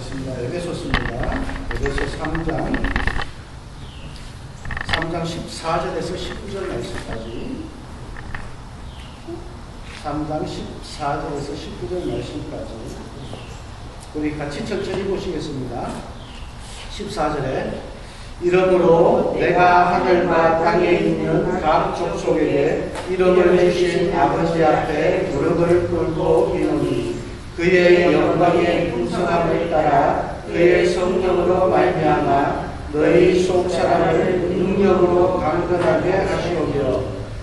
하겠습니다. 에베소서입니다. 에베소 3장 14절에서 19절 말씀까지 3장 14절에서 19절 말씀까지 우리 같이 천천히 보시겠습니다. 14절에 이러므로 내가 하늘과 땅에 있는 각 족속에게 이름을 주신 아버지 앞에 무릎을 꿇고 비노니 그의 영광의 풍성함을 따라 그의 성령으로 말미암아 너희 속 사람을 능력으로 강건하게 하시오며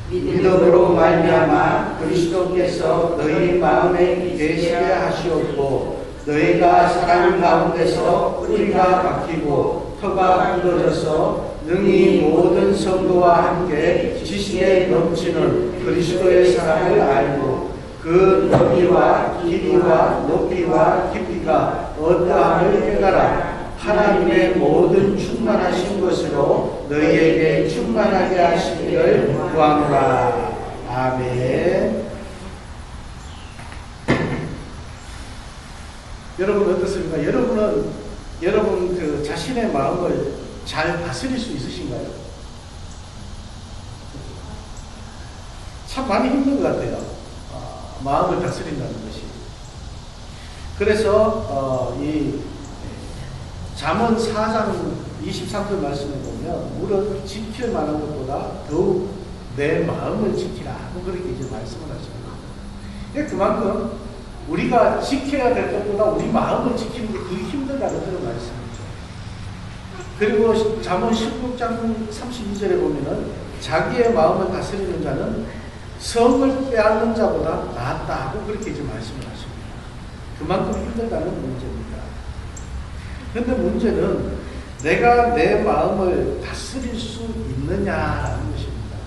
믿음으로 말미암아 그리스도께서 너희 마음에 계시게 하시옵고 너희가 사랑 가운데서 뿌리가 박히고 터가 굳어져서 능히 모든 성도와 함께 지식에 넘치는 그리스도의 사랑을 알고 그 너비와 길이와 높이와 깊이가 어떠함을 깨달아 하나님의 모든 충만하신 것으로 너희에게 충만하게 하시기를 구하노라. 아멘. 여러분 어떻습니까? 여러분 그 자신의 마음을 잘 다스릴 수 있으신가요? 참 많이 힘든 것 같아요. 마음을 다스린다는 것이. 그래서 이 잠언 4장 23절 말씀을 보면 무릇 지킬 만한 것보다 더욱 내 마음을 지키라 하고 그렇게 이제 말씀을 하십니다. 그만큼 우리가 지켜야 될 것보다 우리 마음을 지키는 게 더 힘들다는 그런 말씀이죠. 그리고 잠언 16장 32절에 보면은 자기의 마음을 다스리는 자는 성을 빼앗는 자보다 낫다 하고 그렇게 이제 말씀을 하십니다. 그만큼 힘들다는 문제입니다. 그런데 문제는 내가 내 마음을 다스릴 수 있느냐라는 것입니다.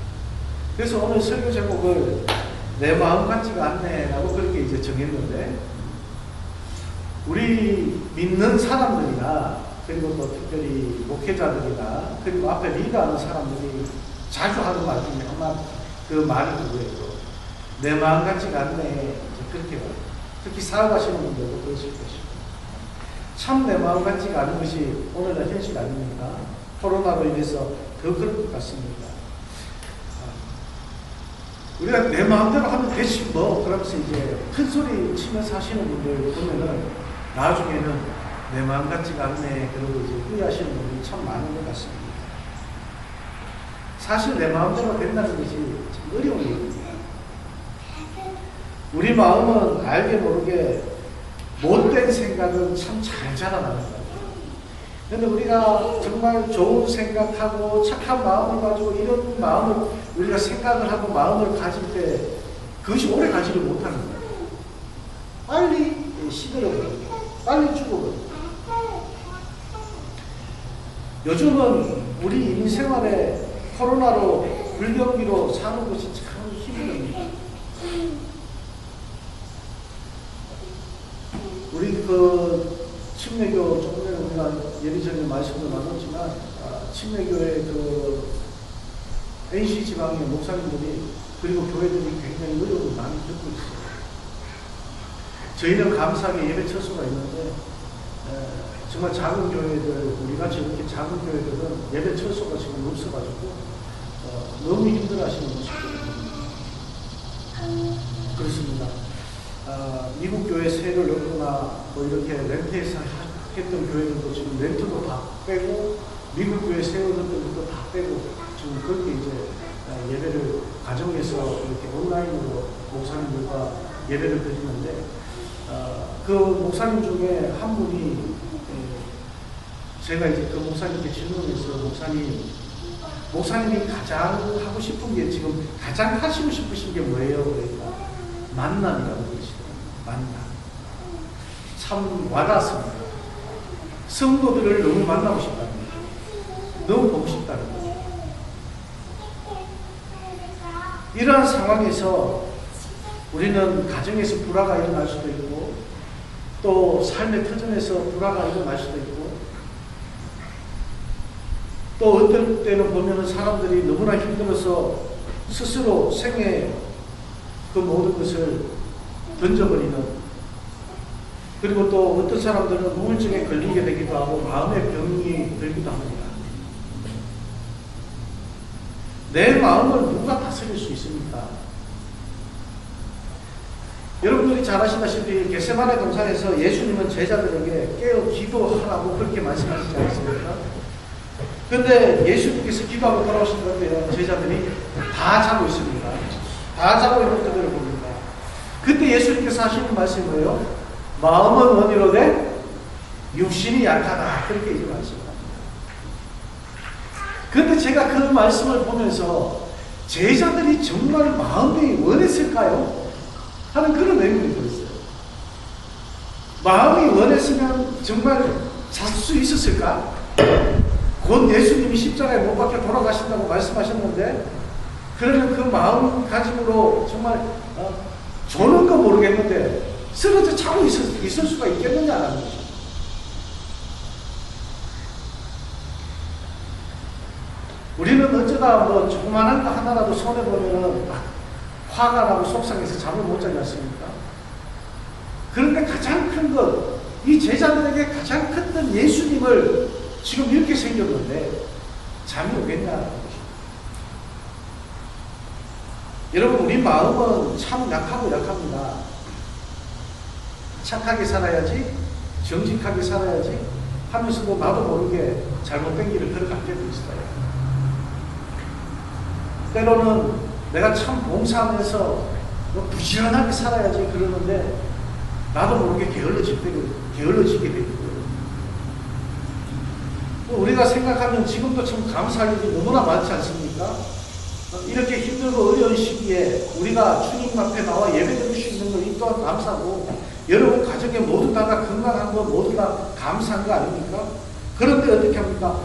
그래서 오늘 설교 제목을 내 마음 같지가 않네 라고 그렇게 이제 정했는데 우리 믿는 사람들이나 그리고 또 특별히 목회자들이나 그리고 앞에 리더하는 사람들이 자주 하는 말 중에 아마 그 말이 그거예요. 내 마음 같지가 않네. 그렇게 봐요. 특히 사업하시는 분들도 그러실 것이고. 참 내 마음 같지가 않은 것이 오늘날 현실 아닙니까? 코로나로 인해서 더 그럴 것 같습니다. 우리가 내 마음대로 하면 되지 뭐 그러면서 이제 큰 소리 치면서 하시는 분들 보면은 나중에는 내 마음 같지가 않네. 그러고 이제 후회하시는 분들이 참 많은 것 같습니다. 사실 내 마음대로 된다는 것이 참 어려운 일입니다. 우리 마음은 알게 모르게 못된 생각은 참 잘 자라나는 거예요. 그런데 우리가 정말 좋은 생각하고 착한 마음을 가지고 이런 마음을 우리가 생각을 하고 마음을 가질 때 그것이 오래 가지를 못하는 거예요. 빨리 시들어버려요. 빨리 죽어버려요. 요즘은 우리 인생활에 코로나로 불경기로 사는 것이 참 힘듭니다. 우리 그 침례교 조금 전에 우리가 예리전에 말씀도 나눴지만 침례교의 그 NC 지방의 목사님들이 그리고 교회들이 굉장히 어려움을 많이 겪고 있어요. 저희는 감사하게 예배 처소가 있는데 정말 작은 교회들 우리같이 이렇게 작은 교회들은 예배 처소가 지금 없어가지고 너무 힘들어하시는 모습입니다. 그렇습니다. 미국 교회 세를 넣거나 뭐 이렇게 렌트해서 했던 교회들도 지금 렌트도 다 빼고 미국 교회 세워뒀던 것도 다 빼고 지금 그렇게 이제 예배를 가정에서 이렇게 온라인으로 목사님들과 예배를 드리는데 그 목사님 중에 한 분이 제가 이제 그 목사님께 질문했어요. 목사님이 가장 하고 싶은 게 지금 가장 하시고 싶으신 게 뭐예요? 그러니까 만남이라고 그러시더라고요. 만남. 참 와닿았습니다. 성도들을 너무 만나고 싶다는 거예요. 너무 보고 싶다는 거예요. 이러한 상황에서 우리는 가정에서 불화가 일어날 수도 있고 또 삶의 터전에서 불화가 일어날 수도 있고 또 어떨 때는 보면은 사람들이 너무나 힘들어서 스스로 생애 그 모든 것을 던져버리는 그리고 또 어떤 사람들은 우울증에 걸리게 되기도 하고 마음의 병이 들기도 합니다. 내 마음을 누가 다스릴 수 있습니까? 여러분들이 잘 아시다시피 겟세마네 동산에서 예수님은 제자들에게 깨어 기도하라고 그렇게 말씀하시지 않습니까? 근데 예수님께서 기도하고 돌아오신 건데요, 제자들이 다 자고 있습니다. 다 자고 있는 그들을 봅니다. 그때 예수님께서 하시는 말씀이 뭐예요? 마음은 원이로되 육신이 약하다. 그렇게 이제 말씀합니다. 그런데 제가 그 말씀을 보면서 제자들이 정말 마음이 원했을까요? 하는 그런 의문이 들었어요. 마음이 원했으면 정말 잘 수 있었을까? 곧 예수님이 십자가에 못 박혀 돌아가신다고 말씀하셨는데, 그러면 그 마음가짐으로 정말 조는 거 모르겠는데 쓰러져 자고 있을 수가 있겠느냐라는 거죠. 우리는 어쩌다 뭐 조그만한 거 하나라도 손해보면은 화가 나고 속상해서 잠을 못 자지 않습니까? 그런데 가장 큰 것, 이 제자들에게 가장 큰 건 예수님을 지금 이렇게 생겼는데 잠이 오겠냐는 것입니다. 여러분, 우리 마음은 참 약합니다. 착하게 살아야지, 정직하게 살아야지 하면서도 나도 모르게 잘못된 길을 걸어갈 때도 있어요. 때로는 내가 참 봉사하면서 부지런하게 살아야지 그러는데 나도 모르게 게을러지게 되고, 우리가 생각하면 지금도 참 감사할 일이 너무나 많지 않습니까? 이렇게 힘들고 어려운 시기에 우리가 주님 앞에 나와 예배드릴 수 있는 것 이 또한 감사고, 여러분 가정에 모두 다가 건강한 거 모두 다 감사한 거 아닙니까? 그런데 어떻게 합니까?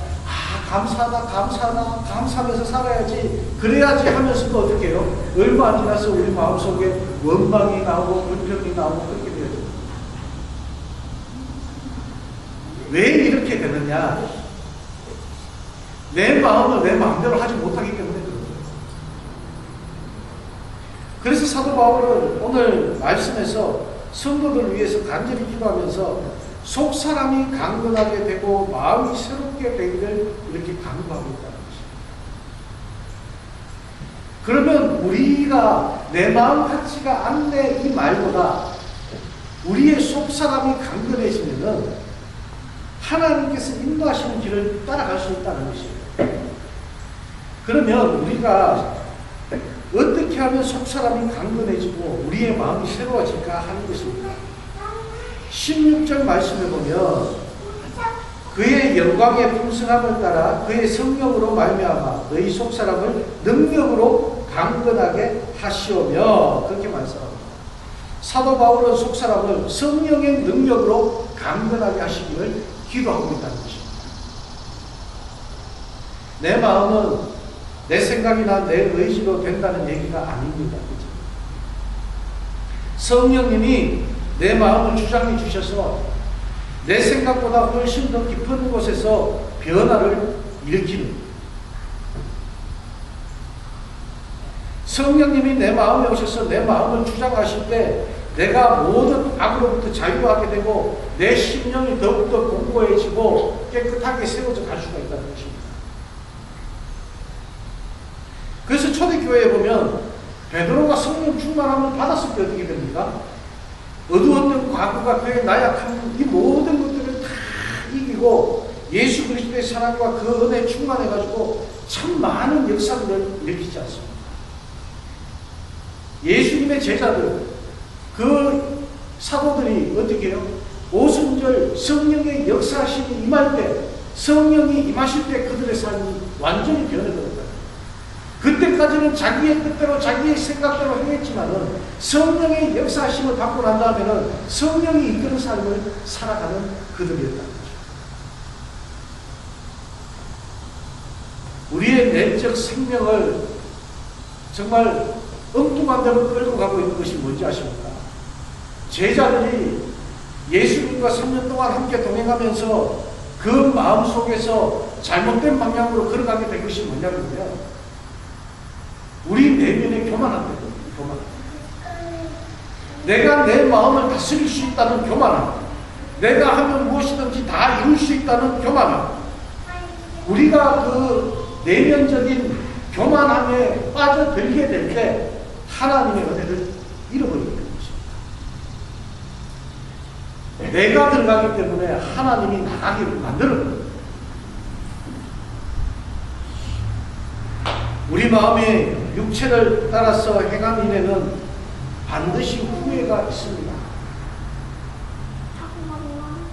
감사하다 감사하면서 살아야지, 그래야지 하면서도 어떻게 해요? 얼마 안 지나서 우리 마음속에 원망이 나오고 불평이 나오고 그렇게 돼요. 왜 이렇게 되느냐? 내 마음을 내 마음대로 하지 못하기 때문에 그런 거예요. 그래서 사도 바울은 오늘 말씀에서 성도들을 위해서 간절히 기도하면서 속 사람이 강건하게 되고 마음이 새롭게 되기를 이렇게 강구하고 있다는 것입니다. 그러면 우리가 내 마음 같지가 않네 이 말보다 우리의 속 사람이 강건해지면은 하나님께서 인도하시는 길을 따라갈 수 있다는 것이에요. 그러면 우리가 어떻게 하면 속 사람이 강건해지고 우리의 마음이 새로워질까 하는 것입니다. 16절 말씀을 보면 그의 영광의 풍성함을 따라 그의 성령으로 말미암아 너희 속사람을 능력으로 강건하게 하시오며, 그렇게 말씀합니다. 사도 바울은 속사람을 성령의 능력으로 강건하게 하시기를 기도하고 있다는 것입니다. 내 마음은 내 생각이나 내 의지로 된다는 얘기가 아닙니다. 그렇죠? 성령님이 내 마음을 주장해 주셔서 내 생각보다 훨씬 더 깊은 곳에서 변화를 일으키는, 성령님이 내 마음에 오셔서 내 마음을 주장하실 때 내가 모든 악으로부터 자유하게 되고 내 심령이 더욱더 공고해지고 깨끗하게 세워져 갈 수가 있다는 것입니다. 그래서 초대교회에 보면 베드로가 성령 충만함을 받았을 때 어떻게 됩니까? 어두웠던 과거가 그의 나약한 이 모든 것들을 다 이기고 예수 그리스도의 사랑과 그 은혜에 충만해가지고 참 많은 역사들을 일으키지 않습니다. 예수님의 제자들, 그 사도들이 어떻게 해요? 오순절 성령의 역사하심이 임할 때, 성령이 임하실 때 그들의 삶이 완전히 변해버렸다. 그때까지는 자기의 뜻대로 자기의 생각대로 행했지만은 성령의 역사하심을 받고 난 다음에는 성령이 이끄는 삶을 살아가는 그들이었다는 거죠. 우리의 내적 생명을 정말 엉뚱한 데로 끌고 가고 있는 것이 뭔지 아십니까? 제자들이 예수님과 3년 동안 함께 동행하면서 그 마음 속에서 잘못된 방향으로 걸어가게 된 것이 뭐냐면요, 우리 내면의 교만한 거예요. 교만. 내가 내 마음을 다스릴 수 있다는 교만함. 내가 하면 무엇이든지 다 이룰 수 있다는 교만함. 우리가 그 내면적인 교만함에 빠져들게 될 때 하나님의 은혜를 잃어버리게 되는 것입니다. 내가 들어가기 때문에 하나님이 나가기를 만들어버립니다. 우리 마음의 육체를 따라서 행한 일에는 반드시 후회가 있습니다.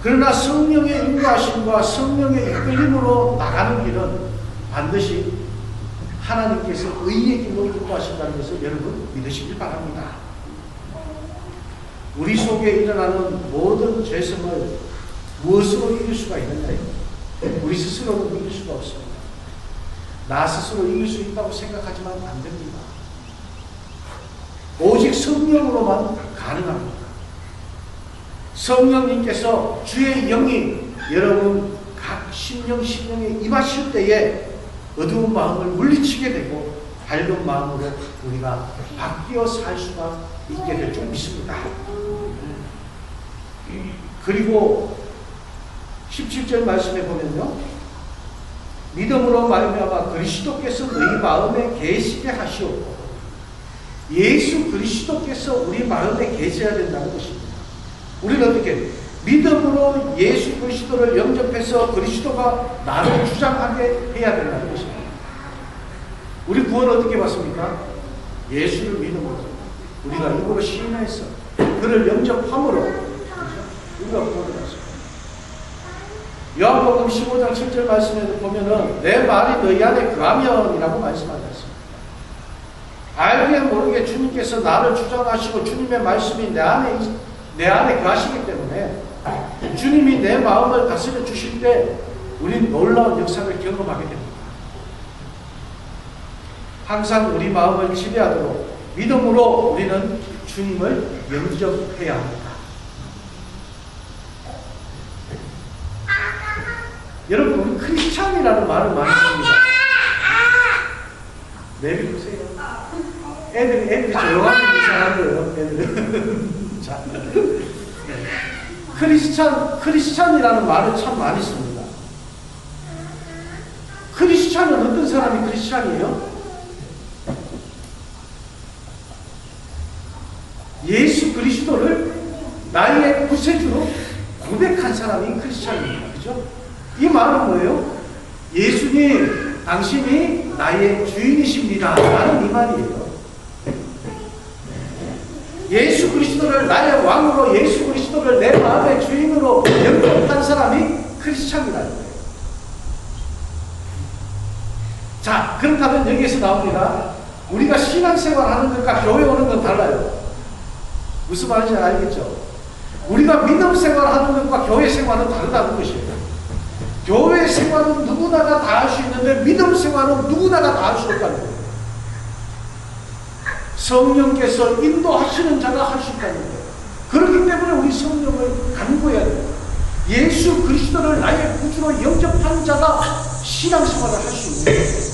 그러나 성령의 인도하심과 성령의 이끌림으로 나가는 길은 반드시 하나님께서 의의 길로 인도하신다는 것을 여러분 믿으시길 바랍니다. 우리 속에 일어나는 모든 죄성을 무엇으로 이길 수가 있느냐요? 우리 스스로는 이길 수가 없습니다. 나 스스로 이길 수 있다고 생각하지만 안 됩니다. 오직 성령으로만 가능합니다. 성령님께서 주의 영이 여러분 각 심령에 임하실 때에 어두운 마음을 물리치게 되고 밝은 마음으로 우리가 바뀌어 살 수가 있게 될 줄 믿습니다. 그리고 17절 말씀에 보면요, 믿음으로 말미암아 그리스도께서 너희 마음에 계시게 하시옵고, 예수 그리스도께서 우리 마음에 계셔야 된다는 것입니다. 우리는 어떻게 믿음으로 예수 그리스도를 영접해서 그리스도가 나를 주장하게 해야 된다는 것입니다. 우리 구원을 어떻게 받습니까? 예수를 믿음으로 우리가 입으로 시인해서 그를 영접함으로 우리가 구원을 받습니다. 요한복음 15장 7절 말씀에도 보면은 내 말이 너희 안에 거하면이라고 말씀하셨습니다. 알게 모르게 주님께서 나를 주장하시고 주님의 말씀이 내 안에 거하시기 때문에 주님이 내 마음을 다스려 주실 때 우리는 놀라운 역사를 경험하게 됩니다. 항상 우리 마음을 지배하도록 믿음으로 우리는 주님을 영접해야 합니다. 여러분, 우리 크리스찬이라는 말을 많이 씁니다. 내비두세요. 애들이 조용하게 이상한 거예요. 애들은. 자, 크리스찬이라는 말을 참 많이 씁니다. 크리스찬은 어떤 사람이 크리스찬이에요? 예수 그리스도를 나의 구세주로 고백한 사람이 크리스찬입니다. 그죠? 이 말은 뭐예요? 예수님, 당신이 나의 주인이십니다. 라는 이 말이에요. 예수 그리스도를 나의 왕으로, 예수 그리스도를 내 마음의 주인으로 영접한 사람이 크리스찬이라는 거예요. 자, 그렇다면 여기에서 나옵니다. 우리가 신앙생활 하는 것과 교회 오는 건 달라요. 무슨 말인지 알겠죠? 우리가 믿음 생활하는 것과 교회 생활은 다르다는 것이에요. 교회 생활은 누구나가 다 할 수 있는데 믿음 생활은 누구나가 다 할 수 없다는 거예요. 성령께서 인도하시는 자가 할 수 있다는 거예요. 그렇기 때문에 우리 성령을 간구해야 돼요. 예수 그리스도를 나의 구주로 영접한 자가 신앙생활을 할 수 있는 거예요.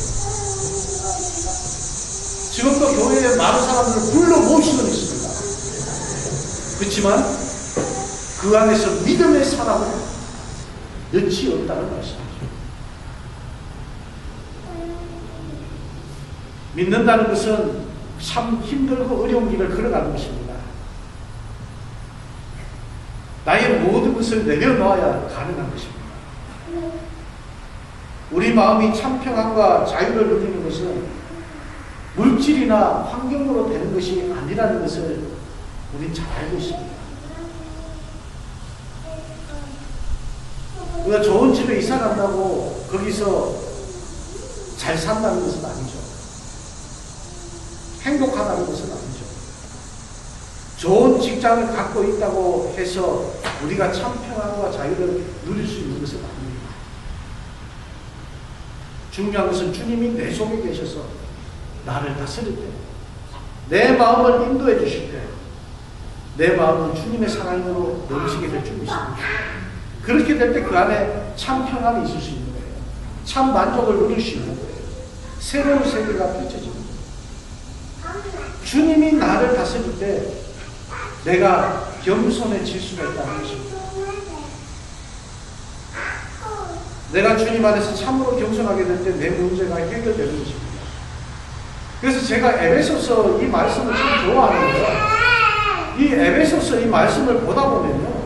지금도 교회에 많은 사람들을 불러 모으시는 있습니다. 그렇지만 그 안에서 믿음의 사람은 여치 없다는 말씀이죠. 믿는다는 것은 참 힘들고 어려운 길을 걸어가는 것입니다. 나의 모든 것을 내려놓아야 가능한 것입니다. 우리 마음이 참 평안과 자유를 누리는 것은 물질이나 환경으로 되는 것이 아니라는 것을 우린 잘 알고 있습니다. 우리가 좋은 집에 이사 간다고 거기서 잘 산다는 것은 아니죠. 행복하다는 것은 아니죠. 좋은 직장을 갖고 있다고 해서 우리가 참 평안과 자유를 누릴 수 있는 것은 아닙니다. 중요한 것은 주님이 내 속에 계셔서 나를 다스릴 때, 내 마음을 인도해 주실 때, 내 마음은 주님의 사랑으로 넘치게 될 줄 믿습니다. 그렇게 될 때 그 안에 참 평안이 있을 수 있는 거예요. 참 만족을 누릴 수 있는 거예요. 새로운 세계가 펼쳐집니다. 주님이 나를 다스릴 때 내가 겸손해질 수가 있다는 것입니다. 내가 주님 안에서 참으로 겸손하게 될 때 내 문제가 해결되는 것입니다. 그래서 제가 에베소서 이 말씀을 참 좋아하는 거예요. 이 에베소서 이 말씀을 보다 보면요,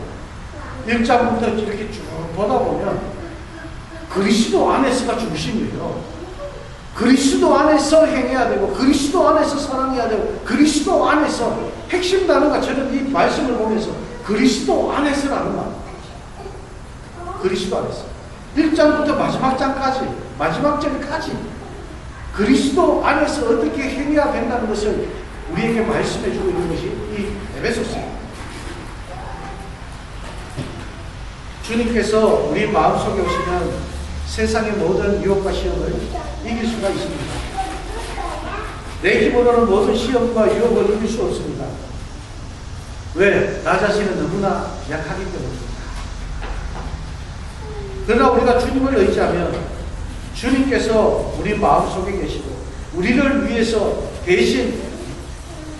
1장부터 이렇게 쭉 보다 보면 그리스도 안에서가 중심이에요. 그리스도 안에서 행해야 되고, 그리스도 안에서 사랑해야 되고, 그리스도 안에서 핵심 단어가 저는 이 말씀을 보면서 그리스도 안에서라는 말. 그리스도 안에서. 1장부터 마지막 장까지, 마지막 절까지 그리스도 안에서 어떻게 행해야 된다는 것을 우리에게 말씀해 주고 있는 것이 이 에베소서입니다. 주님께서 우리 마음속에 오시면 세상의 모든 유혹과 시험을 이길 수가 있습니다. 내 힘으로는 모든 시험과 유혹을 이길 수 없습니다. 왜? 나 자신은 너무나 약하기 때문입니다. 그러나 우리가 주님을 의지하면 주님께서 우리 마음속에 계시고 우리를 위해서 대신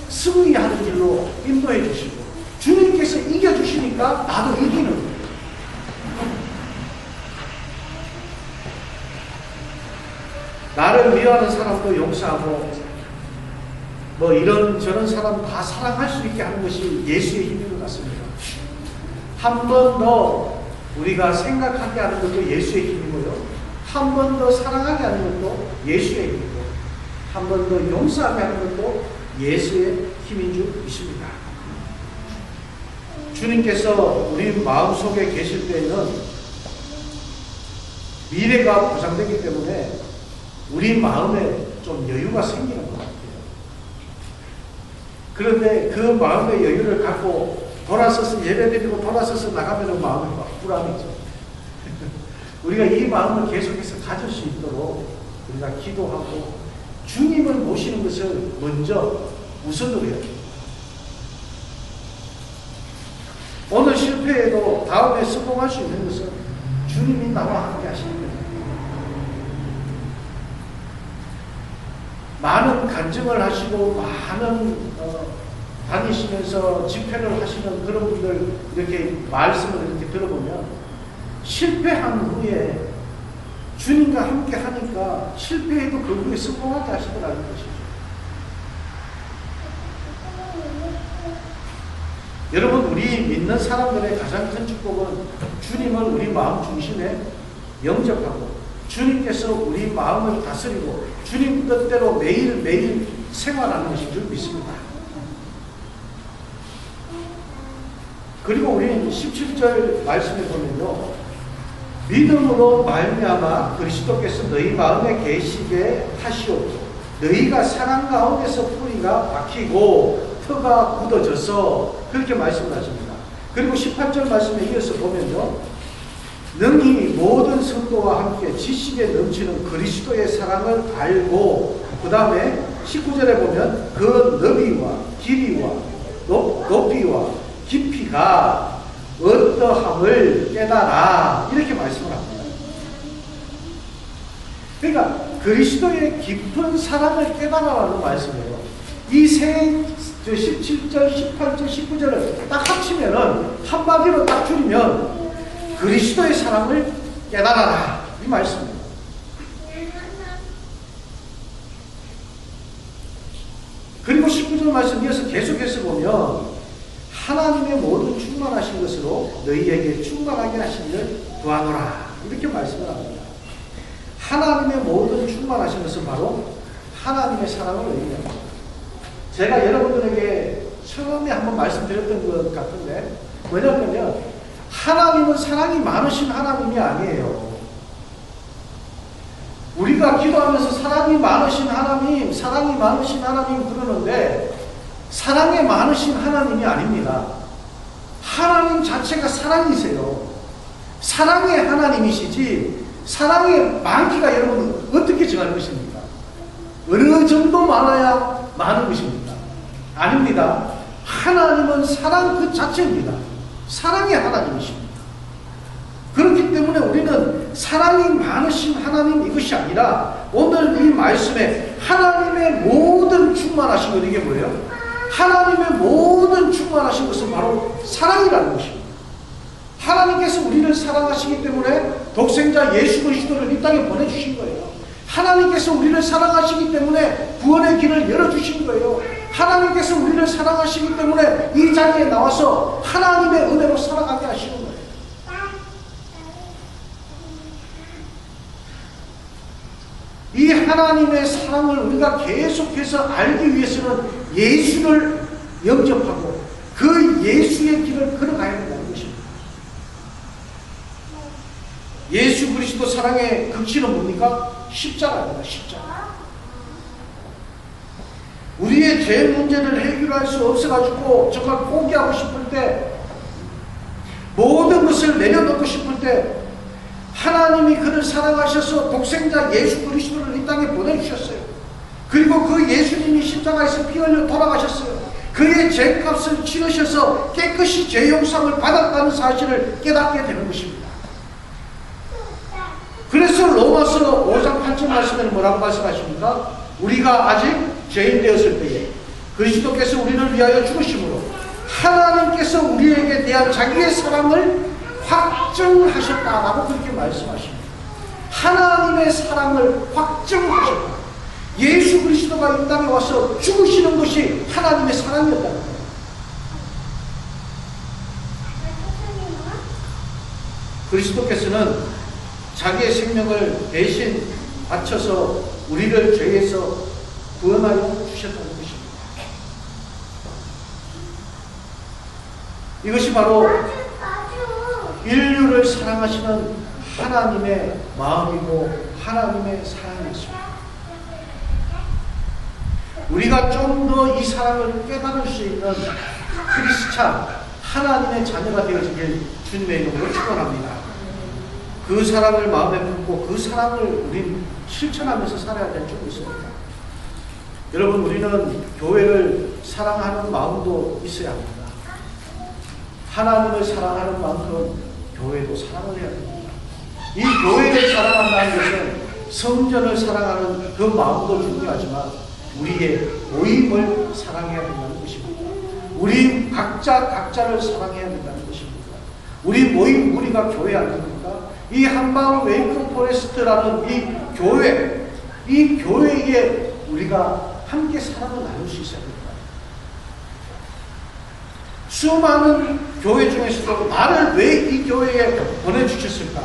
승리하는 길로 인도해 주시고 주님께서 이겨주시니까 나도 이기는 거예요. 나를 미워하는 사람도 용서하고 뭐 이런저런 사람 다 사랑할 수 있게 하는 것이 예수의 힘인 것 같습니다. 한 번 더 우리가 생각하게 하는 것도 예수의 힘이고요. 한 번 더 사랑하게 하는 것도 예수의 힘이고 한 번 더 용서하게 하는 것도 예수의 힘인 줄 믿습니다. 주님께서 우리 마음속에 계실 때에는 미래가 보장되기 때문에 우리 마음에 좀 여유가 생기는 것 같아요. 그런데 그 마음의 여유를 갖고 돌아서서 예배드리고 돌아서서 나가면 마음이 막 불안해져. 우리가 이 마음을 계속해서 가질 수 있도록 우리가 기도하고 주님을 모시는 것을 먼저 우선으로 해야 돼요. 오늘 실패해도 다음에 성공할 수 있는 것은 주님이 나와 함께 하시는 거예요. 많은 간증을 하시고 많은 다니시면서 집회를 하시는 그런 분들 이렇게 말씀을 이렇게 들어보면 실패한 후에 주님과 함께 하니까 실패해도 그 후에 성공하게 하시더라는 것이죠. 여러분, 우리 믿는 사람들의 가장 큰 축복은 주님을 우리 마음 중심에 영접하고 주님께서 우리 마음을 다스리고 주님 뜻대로 매일매일 생활하는 것인 줄 믿습니다. 그리고 우리는 17절 말씀에 보면요, 믿음으로 말미암아 그리스도께서 너희 마음에 계시게 하시옵고 너희가 사랑 가운데서 뿌리가 박히고 터가 굳어져서 그렇게 말씀을 하십니다. 그리고 18절 말씀에 이어서 보면요, 능히 모든 성도와 함께 지식에 넘치는 그리스도의 사랑을 알고, 그 다음에 19절에 보면 그 너비와 길이와 높이와 깊이가 어떠함을 깨달아, 이렇게 말씀을 합니다. 그러니까 그리스도의 깊은 사랑을 깨달아라는 말씀이에요. 이 17절, 18절, 19절을 딱 합치면은 한마디로 딱 줄이면 그리스도의 사랑을 깨달아라, 이 말씀입니다. 그리고 19절 말씀 이어서 계속해서 보면 하나님의 모든 충만하신 것으로 너희에게 충만하게 하시기를 구하노라, 이렇게 말씀을 합니다. 하나님의 모든 충만하신 것은 바로 하나님의 사랑을 의미합니다. 제가 여러분들에게 처음에 한번 말씀드렸던 것 같은데, 뭐냐면 하나님은 사랑이 많으신 하나님이 아니에요. 우리가 기도하면서 사랑이 많으신 하나님, 사랑이 많으신 하나님 그러는데 사랑이 많으신 하나님이 아닙니다. 하나님 자체가 사랑이세요. 사랑의 하나님이시지 사랑의 많기가 여러분 어떻게 정할 것입니까? 어느 정도 많아야 많은 것입니까? 아닙니다. 하나님은 사랑 그 자체입니다. 사랑의 하나님이십니다. 그렇기 때문에 우리는 사랑이 많으신 하나님 이것이 아니라 오늘 이 말씀에 하나님의 모든 충만하신 것, 이게 뭐예요? 하나님의 모든 충만하신 것은 바로 사랑이라는 것입니다. 하나님께서 우리를 사랑하시기 때문에 독생자 예수 그리스도를 이 땅에 보내주신 거예요. 하나님께서 우리를 사랑하시기 때문에 구원의 길을 열어주신 거예요. 하나님께서 우리를 사랑하시기 때문에 이 자리에 나와서 하나님의 은혜로 살아가게 하시는 거예요. 이 하나님의 사랑을 우리가 계속해서 알기 위해서는 예수를 영접하고 그 예수의 길을 걸어가야 된다는 것입니다. 예수 그리스도 사랑의 극치는 뭡니까? 십자가입니다. 십자가. 우리의 죄 문제를 해결할 수 없어가지고 정말 포기하고 싶을 때, 모든 것을 내려놓고 싶을 때 하나님이 그를 사랑하셔서 독생자 예수 그리스도를 이 땅에 보내주셨어요. 그리고 그 예수님이 십자가에서 피 흘려 돌아가셨어요. 그의 죄값을 치르셔서 깨끗이 죄 용서를 받았다는 사실을 깨닫게 되는 것입니다. 그래서 로마서 5장 8절 말씀에는 뭐라고 말씀하십니까? 우리가 아직 죄인 되었을 때에 그리스도께서 우리를 위하여 죽으심으로 하나님께서 우리에게 대한 자기의 사랑을 확증하셨다라고 그렇게 말씀하십니다. 하나님의 사랑을 확증하셨다. 예수 그리스도가 이 땅에 와서 죽으시는 것이 하나님의 사랑이었다는 거예요. 그리스도께서는 자기의 생명을 대신 바쳐서 우리를 죄에서 구원하여 주셨다는 것입니다. 이것이 바로 인류를 사랑하시는 하나님의 마음이고 하나님의 사랑이었습니다. 우리가 좀 더 이 사랑을 깨달을 수 있는 크리스찬, 하나님의 자녀가 되어지길 주님의 이름으로 축원합니다. 그 사랑을 마음에 품고 그 사랑을 우린 실천하면서 살아야 될 줄로 있습니다. 여러분, 우리는 교회를 사랑하는 마음도 있어야 합니다. 하나님을 사랑하는 만큼 교회도 사랑을 해야 됩니다. 이 교회를 사랑한다는 것은 성전을 사랑하는 그 마음도 중요하지만 우리의 모임을 사랑해야 된다는 것입니다. 우리 각자를 사랑해야 된다는 것입니다. 우리 모임, 우리가 교회 아닙니까? 이 한방 웨이크 포레스트라는 이 교회에 우리가 함께 사랑을 나눌 수 있어야 됩니다. 수많은 교회 중에서도 나를 왜 이 교회에 보내주셨을까?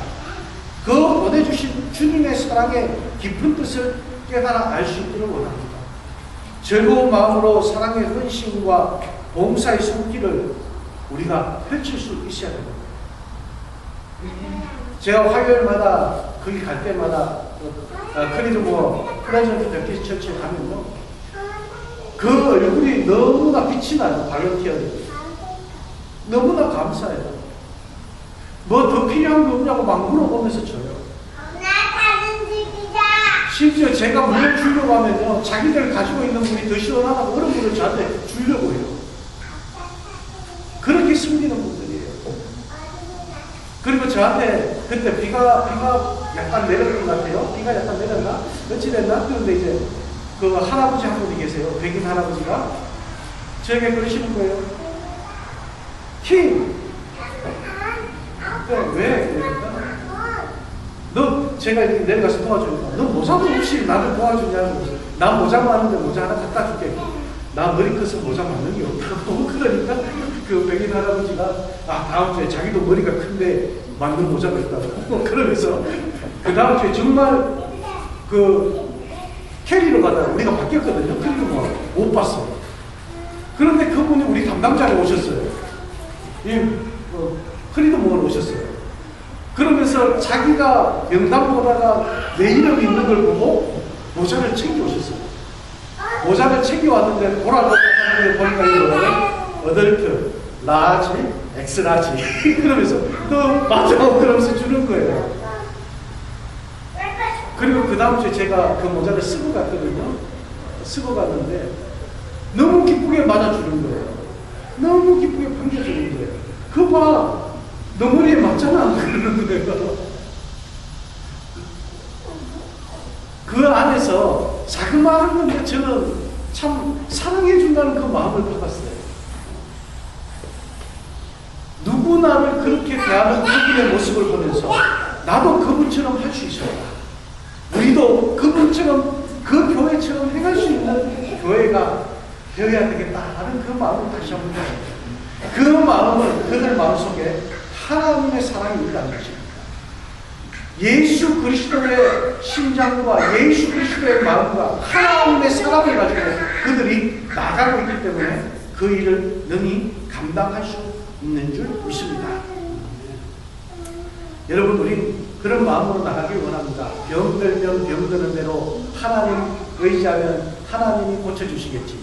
그 보내주신 주님의 사랑의 깊은 뜻을 깨달아 알 수 있기를 원합니다. 즐거운 마음으로 사랑의 헌신과 봉사의 손길을 우리가 펼칠 수 있어야 됩니다. 제가 화요일마다 거기 갈 때마다 크리드 프레젠트 베티스 처치에 가면요, 그 얼굴이 너무나 빛이 나요. 발런티어들이 너무나 감사해요. 뭐 더 필요한 게 없냐고 막 물어보면서 줘요. 심지어 제가 물을 주려고 하면요, 자기들 가지고 있는 물이 더 시원하다고 그런 물을 저한테 주려고 해요. 그렇게 숨기는 분들이에요. 그리고 저한테 그때 비가 약간 내렸던 것 같아요. 비가 약간 내렸나? 며칠 됐나? 그런데 이제 그 할아버지 한 분이 계세요. 백인 할아버지가 저에게 그러시는 거예요. 킹! 왜? 너, 제가 이렇게 내려가서 도와주니까 너 모자도 없이 나를 도와주냐고. 나 모자 많은데 모자 하나 갖다 줄게. 나 머리 커서 모자 맞는 게 없다고. 그러니까 그 백인 할아버지가 다음 주에 자기도 머리가 큰데 맞는 모자가 있다고. 그러면서 그 다음 주에 정말 캐리로 가다가 우리가 바뀌었거든요. 캐리로 못 봤어. 그런데 그분이 우리 담당자로 오셨어요. 크리도 모으러 오셨어요. 그러면서 자기가 명단 보다가 내 이름이 있는 걸 보고 모자를 챙겨오셨어요. 모자를 챙겨왔는데 돌아보니까 보니까 어덜트, 라지, 엑스라지 그러면서 또 맞아 그러면서 주는 거예요. 그리고 그 다음 주에 제가 그 모자를 쓰고 갔거든요. 쓰고 갔는데 너무 기쁘게 맞아주는 거예요. 너무 기쁘게 반겨주는 거예요. 그거 봐, 너 머리에 맞잖아. 그러는 거예요. 그 안에서 자그마한 건데 저는 참 사랑해준다는 그 마음을 받았어요. 누구나를 그렇게 대하는 그분의 모습을 보면서 나도 그분처럼 할 수 있어요. 우리도 그분처럼 그 교회처럼 행할 수 있는 교회가 되어야 되겠다 하는 그 마음을 다시 한번 가져요. 그 마음은 그들 마음속에 하나님의 사랑이 있다는 것입니다. 예수 그리스도의 심장과 예수 그리스도의 마음과 하나님의 사랑을 가지고 그들이 나가고 있기 때문에 그 일을 능히 감당할 수 있는 줄 믿습니다. 여러분, 우리 그런 마음으로 나가길 원합니다. 병들면 병드는 대로 하나님 의지하면 하나님이 고쳐주시겠지.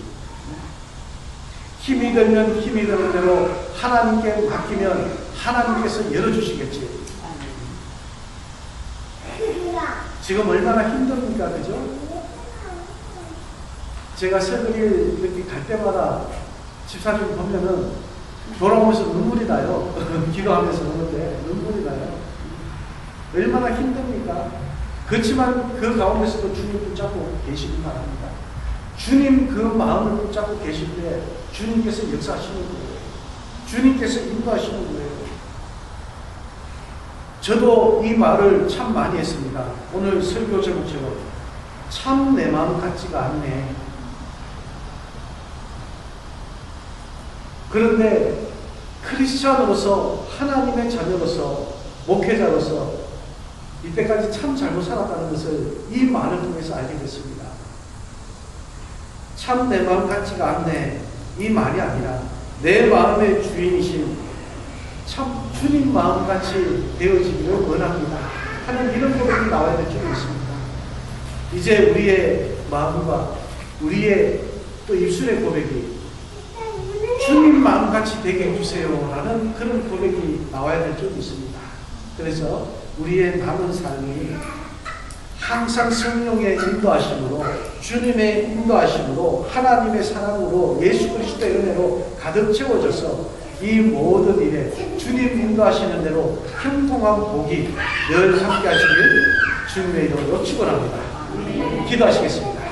힘이 들면 힘이 드는 대로 하나님께 맡기면 하나님께서 열어주시겠지. 지금 얼마나 힘듭니까? 그죠? 제가 설교를 이렇게 갈 때마다 집사님 보면은 돌아오면서 눈물이 나요. 기도하면서 오는데 눈물이 나요. 얼마나 힘듭니까? 그렇지만 그 가운데서도 주님 붙잡고 계시기 바랍니다. 주님 그 마음을 붙잡고 계실 때 주님께서 역사하시는 거예요. 주님께서 인도하시는 거예요. 저도 이 말을 참 많이 했습니다. 오늘 설교 제목처럼 참 내 마음 같지가 않네. 그런데 크리스찬으로서 하나님의 자녀로서 목회자로서 이때까지 참 잘못 살았다는 것을 이 말을 통해서 알게 됐습니다. 참 내 마음 같지가 않네. 이 말이 아니라 내 마음의 주인이신 참 주님 마음같이 되어지기를 원합니다 하는 이런 고백이 나와야 될 줄 믿습니다. 이제 우리의 마음과 우리의 또 입술의 고백이 주님 마음같이 되게 해주세요 라는 그런 고백이 나와야 될 줄 믿습니다. 그래서 우리의 남은 삶이 항상 성령의 인도하심으로 주님의 인도하심으로 하나님의 사랑으로 예수 그리스도의 은혜로 가득 채워져서 이 모든 일에 주님 인도하시는 대로 형통한 복이 늘 함께 하시길 주님의 이름으로 축원합니다. 기도하시겠습니다.